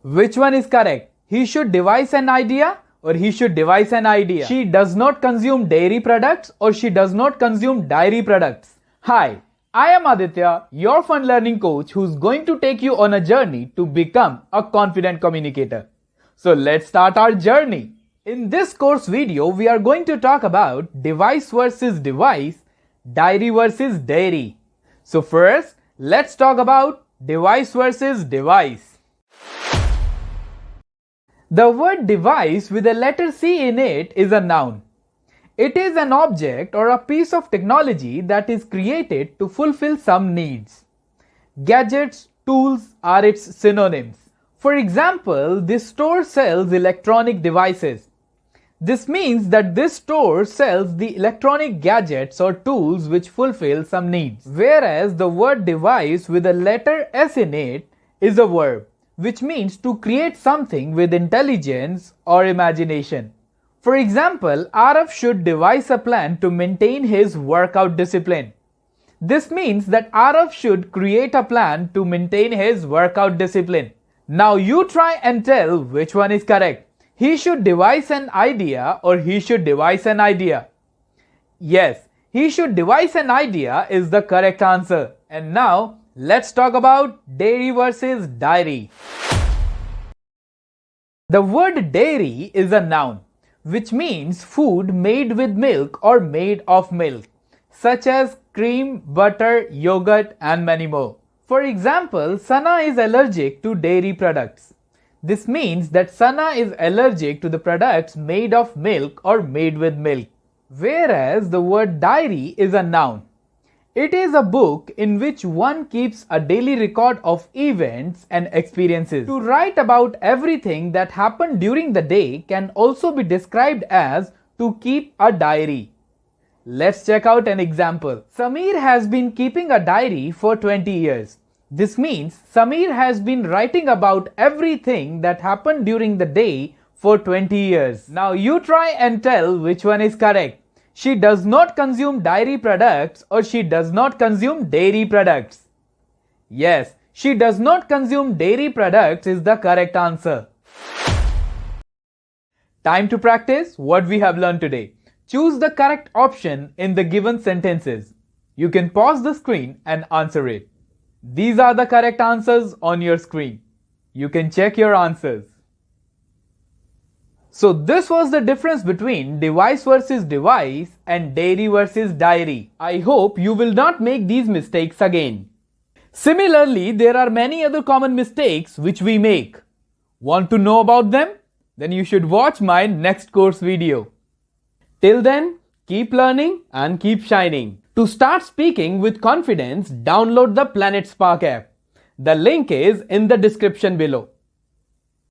Which one is correct? He should devise an idea or he should devise an idea. She does not consume dairy products or she does not consume dairy products. Hi, I am Aditya, your fun learning coach who's going to take you on a journey to become a confident communicator. So let's start our journey. In this course video, we are going to talk about devise versus device, dairy versus dairy. So first, let's talk about devise versus device. The word device with a letter C in it is a noun. It is an object or a piece of technology that is created to fulfill some needs. Gadgets, tools are its synonyms. For example, this store sells electronic devices. This means that this store sells the electronic gadgets or tools which fulfill some needs. Whereas the word device with a letter S in it is a verb, which means to create something with intelligence or imagination. For example, Arav should devise a plan to maintain his workout discipline. This means that Arav should create a plan to maintain his workout discipline. Now you try and tell which one is correct. He should devise an idea or he should devise an idea. Yes, he should devise an idea is the correct answer. And now, let's talk about dairy versus dairy. The word dairy is a noun, which means food made with milk or made of milk, such as cream, butter, yogurt, and many more. For example, Sana is allergic to dairy products. This means that Sana is allergic to the products made of milk or made with milk. Whereas the word diary is a noun. It is a book in which one keeps a daily record of events and experiences. To write about everything that happened during the day can also be described as to keep a diary. Let's check out an example. Samir has been keeping a diary for 20 years. This means Samir has been writing about everything that happened during the day for 20 years. Now you try and tell which one is correct. She does not consume dairy products or she does not consume dairy products. Yes, she does not consume dairy products is the correct answer. Time to practice what we have learned today. Choose the correct option in the given sentences. You can pause the screen and answer it. These are the correct answers on your screen. You can check your answers. So this was the difference between devise versus device and dairy versus dairy. I hope you will not make these mistakes again. Similarly, there are many other common mistakes which we make. Want to know about them? Then you should watch my next course video. Till then, keep learning and keep shining. To start speaking with confidence, download the Planet Spark app. The link is in the description below.